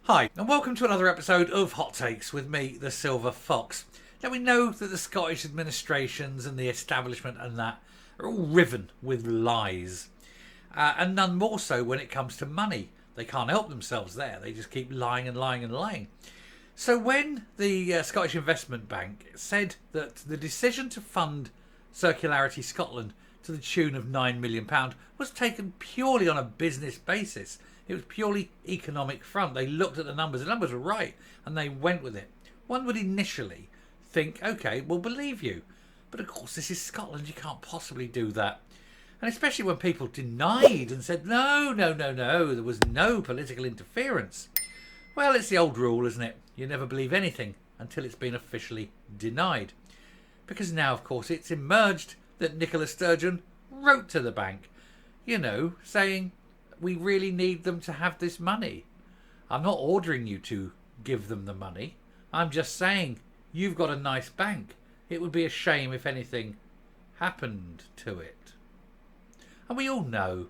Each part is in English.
Hi, and welcome to another episode of Hot Takes with me, the Silver Fox. Now, we know that the Scottish administrations and the establishment and that are all riven with lies. And none more so when it comes to money. They can't help themselves there. They just keep lying and lying and lying. So when the Scottish Investment Bank said that the decision to fund Circularity Scotland to the tune of £9 million was taken purely on a business basis, it was purely economic front. They looked at the numbers were right, and they went with it. One would initially think, okay, we'll believe you. But of course, this is Scotland, you can't possibly do that. And especially when people denied and said, no, there was no political interference. Well, it's the old rule, isn't it? You never believe anything until it's been officially denied. Because now, of course, it's emerged that Nicola Sturgeon wrote to the bank, saying, we really need them to have this money. I'm not ordering you to give them the money. I'm just saying, you've got a nice bank. It would be a shame if anything happened to it. And we all know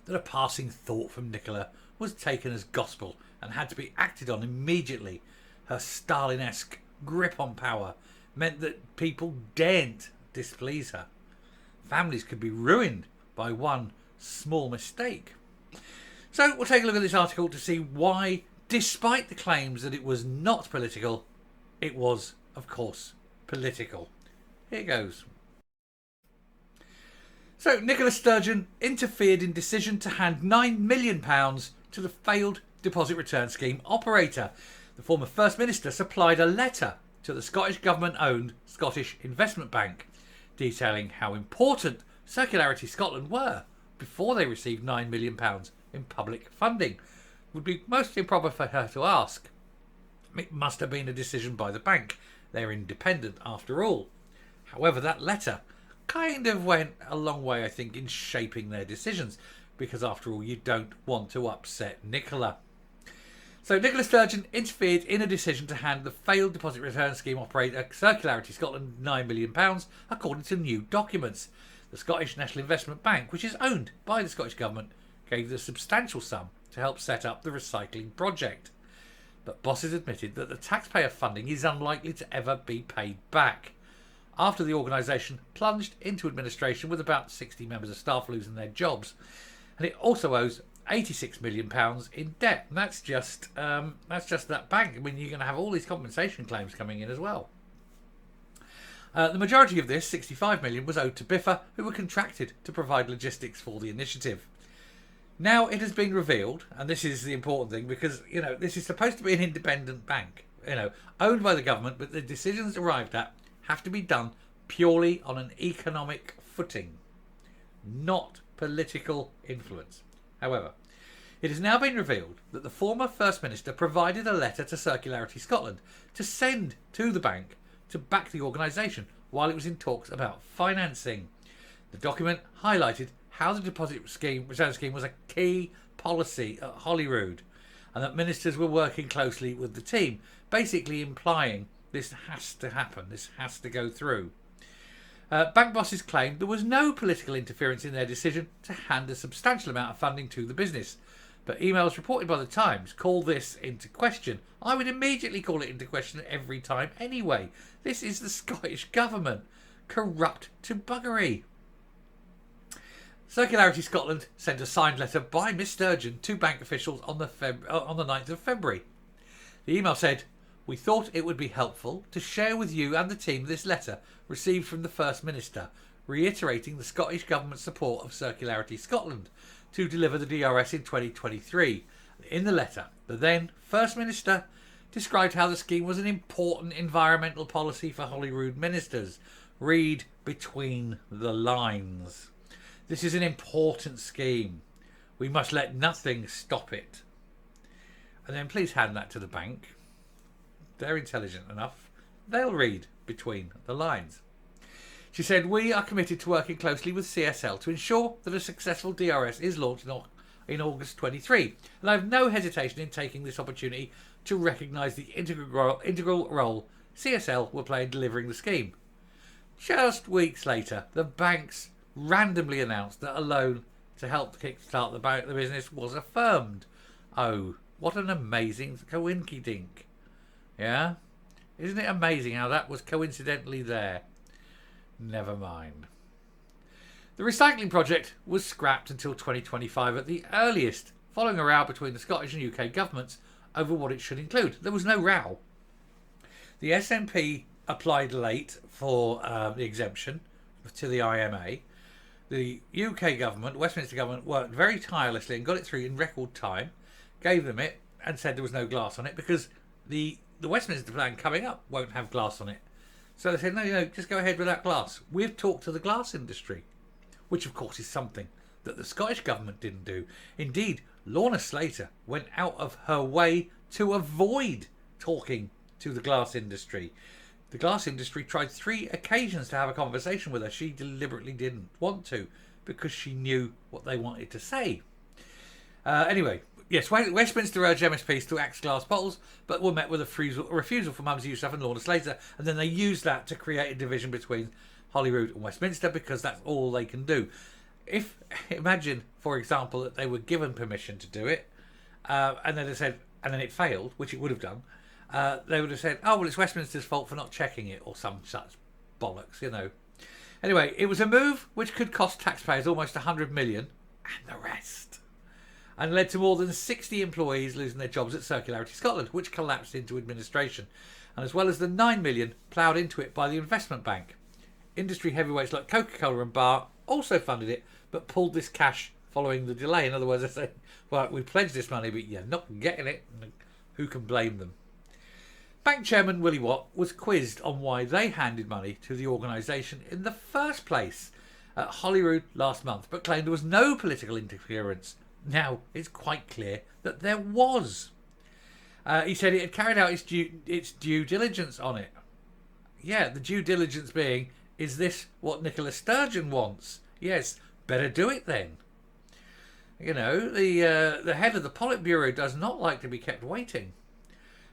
that a passing thought from Nicola was taken as gospel and had to be acted on immediately. Her Stalinesque grip on power meant that people daren't displease her. Families could be ruined by one small mistake. So we'll take a look at this article to see why, despite the claims that it was not political, it was, of course, political. Here goes. So Nicola Sturgeon interfered in decision to hand £9 million to the failed deposit return scheme operator. The former First Minister supplied a letter to the Scottish Government-owned Scottish Investment Bank detailing how important Circularity Scotland were before they received £9 million in public funding. It would be most improper for her to ask. It must have been a decision by the bank. They're independent after all. However, that letter kind of went a long way, I think, in shaping their decisions, because after all, you don't want to upset Nicola. So Nicola Sturgeon interfered in a decision to hand the failed deposit return scheme operator Circularity Scotland £9 million, according to new documents. The Scottish National Investment Bank, which is owned by the Scottish Government, gave the substantial sum to help set up the recycling project. But bosses admitted that the taxpayer funding is unlikely to ever be paid back. After the organisation plunged into administration with about 60 members of staff losing their jobs. And it also owes £86 million in debt. And that's just that bank. I mean, you're going to have all these compensation claims coming in as well. The majority of this, £65 million, was owed to Biffa, who were contracted to provide logistics for the initiative. Now it has been revealed, and this is the important thing, because, this is supposed to be an independent bank, owned by the government, but the decisions arrived at have to be done purely on an economic footing, not political influence. However, it has now been revealed that the former First Minister provided a letter to Circularity Scotland to send to the bank to back the organisation while it was in talks about financing. The document highlighted how the deposit return scheme was a key policy at Holyrood, and that ministers were working closely with the team, basically implying this has to happen, this has to go through. Bank bosses claimed there was no political interference in their decision to hand a substantial amount of funding to the business. But emails reported by the Times call this into question. I would immediately call it into question every time anyway. This is the Scottish Government. Corrupt to buggery. Circularity Scotland sent a signed letter by Miss Sturgeon to bank officials on the 9th of February. The email said, "We thought it would be helpful to share with you and the team this letter received from the First Minister, reiterating the Scottish Government's support of Circularity Scotland to deliver the DRS in 2023. In the letter, the then First Minister described how the scheme was an important environmental policy for Holyrood ministers. Read between the lines. This is an important scheme. We must let nothing stop it." And then please hand that to the bank. They're intelligent enough. They'll read between the lines. She said, "We are committed to working closely with CSL to ensure that a successful DRS is launched in August 23, and I have no hesitation in taking this opportunity to recognise the integral role CSL will play in delivering the scheme." Just weeks later, the banks randomly announced that a loan to help kickstart the business was affirmed. Oh What an amazing coinky-dink. Yeah? Isn't it amazing how that was coincidentally there? Never mind. The recycling project was scrapped until 2025 at the earliest, following a row between the Scottish and UK governments over what it should include. There was no row. The SNP applied late for the exemption to the IMA. The UK government, Westminster government, worked very tirelessly and got it through in record time, gave them it and said there was no glass on it because the Westminster plan coming up won't have glass on it. So they said, no, just go ahead with that glass. We've talked to the glass industry, which of course is something that the Scottish government didn't do. Indeed, Lorna Slater went out of her way to avoid talking to the glass industry. The glass industry tried 3 occasions to have a conversation with her. She deliberately didn't want to because she knew what they wanted to say. Anyway, yes, Westminster urged MSPs to axe glass bottles, but were met with a refusal from Mumsy Yousaf and Lorna Slater, and then they used that to create a division between Holyrood and Westminster because that's all they can do. Imagine, for example, that they were given permission to do it, and then they said, and then it failed, which it would have done. They would have said, oh, well, it's Westminster's fault for not checking it, or some such bollocks, Anyway, it was a move which could cost taxpayers almost 100 million, and the rest, and led to more than 60 employees losing their jobs at Circularity Scotland, which collapsed into administration, and as well as the 9 million ploughed into it by the investment bank. Industry heavyweights like Coca-Cola and Bar also funded it, but pulled this cash following the delay. In other words, they said, well, we pledged this money, but you're not getting it. Who can blame them? Bank chairman Willie Watt was quizzed on why they handed money to the organisation in the first place at Holyrood last month, but claimed there was no political interference. Now it's quite clear that there was. He said it had carried out its due diligence on it. Yeah, the due diligence being, is this what Nicola Sturgeon wants? Yes, better do it then. The head of the Politburo does not like to be kept waiting.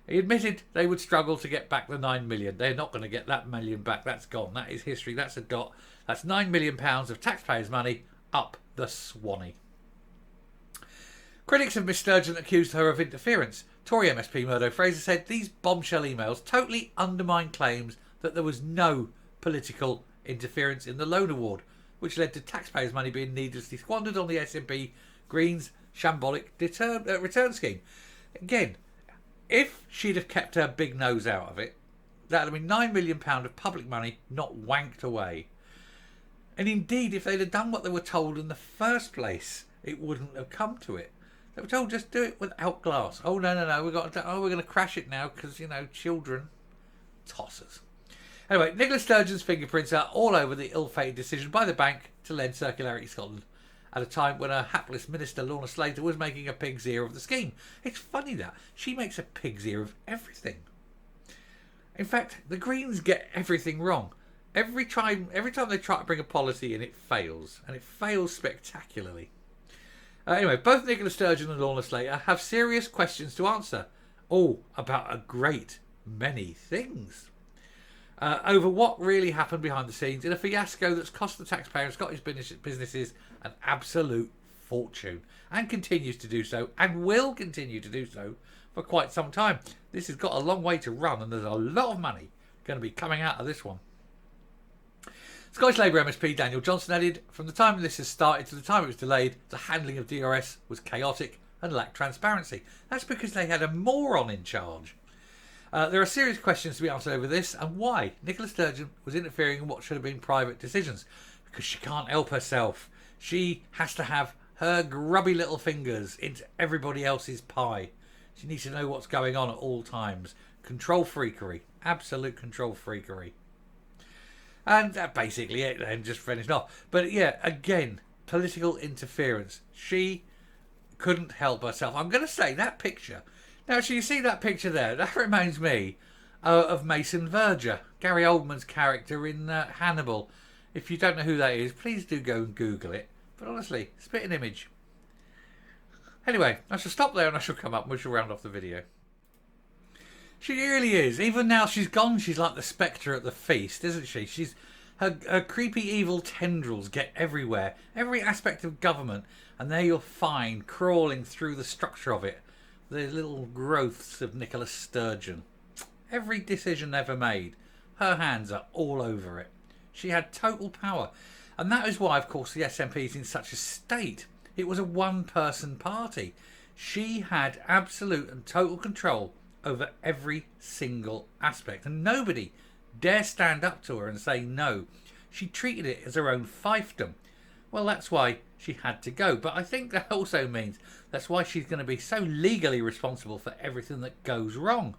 He admitted they would struggle to get back the 9 million. They're not going to get that million back. That's gone. That is history. That's a dot. That's £9 million of taxpayers' money up the Swanee. Critics of Miss Sturgeon accused her of interference. Tory MSP Murdo Fraser said these bombshell emails totally undermine claims that there was no political interference in the loan award, which led to taxpayers' money being needlessly squandered on the SNP Greens' shambolic return scheme. Again, if she'd have kept her big nose out of it, that would have been £9 million of public money not wanked away. And indeed, if they'd have done what they were told in the first place, it wouldn't have come to it. They were told just do it without glass. Oh no, we're going to crash it now because children, tossers. Anyway, Nicola Sturgeon's fingerprints are all over the ill-fated decision by the bank to lend Circularity Scotland at a time when a hapless minister, Lorna Slater, was making a pig's ear of the scheme. It's funny that she makes a pig's ear of everything. In fact, the Greens get everything wrong. Every time they try to bring a policy in, it fails, and it fails spectacularly. Anyway, both Nicola Sturgeon and Lorna Slater have serious questions to answer. Oh, about a great many things. Over what really happened behind the scenes in a fiasco that's cost the taxpayer and Scottish businesses an absolute fortune, and continues to do so, and will continue to do so for quite some time. This has got a long way to run, and there's a lot of money going to be coming out of this one. Scottish Labour MSP Daniel Johnson added, from the time this has started to the time it was delayed, the handling of DRS was chaotic and lacked transparency. That's because they had a moron in charge. There are serious questions to be answered over this, and why Nicola Sturgeon was interfering in what should have been private decisions. Because she can't help herself. She has to have her grubby little fingers into everybody else's pie. She needs to know what's going on at all times. Control freakery. Absolute control freakery. And that's basically it then, just finished off. But yeah, again, political interference. She couldn't help herself. I'm going to say that picture. Now, so you see that picture there? That reminds me of Mason Verger, Gary Oldman's character in Hannibal. If you don't know who that is, please do go and Google it. But honestly, spitting image. Anyway, I shall stop there and I shall come up and we shall round off the video. She really is. Even now she's gone, she's like the spectre at the feast, isn't she? Her creepy evil tendrils get everywhere. Every aspect of government. And there you'll find, crawling through the structure of it, the little growths of Nicola Sturgeon. Every decision ever made, her hands are all over it. She had total power. And that is why, of course, the SNP is in such a state. It was a one-person party. She had absolute and total control over every single aspect. And nobody dare stand up to her and say no. She treated it as her own fiefdom. Well, that's why she had to go. But I think that also means that's why she's going to be so legally responsible for everything that goes wrong.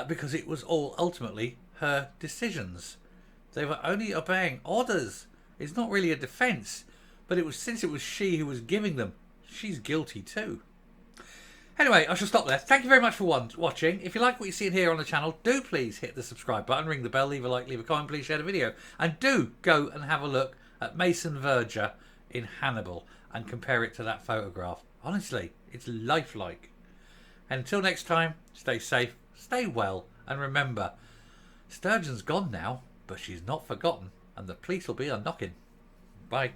Because it was all ultimately her decisions. They were only obeying orders. It's not really a defence. But since it was she who was giving them, she's guilty too. Anyway, I shall stop there. Thank you very much for watching. If you like what you see here on the channel, do please hit the subscribe button, ring the bell, leave a like, leave a comment, please share the video. And do go and have a look at Mason Verger in Hannibal and compare it to that photograph. Honestly, it's lifelike. And until next time, stay safe, stay well, and remember, Sturgeon's gone now, but she's not forgotten, and the police will be a-knocking. Bye.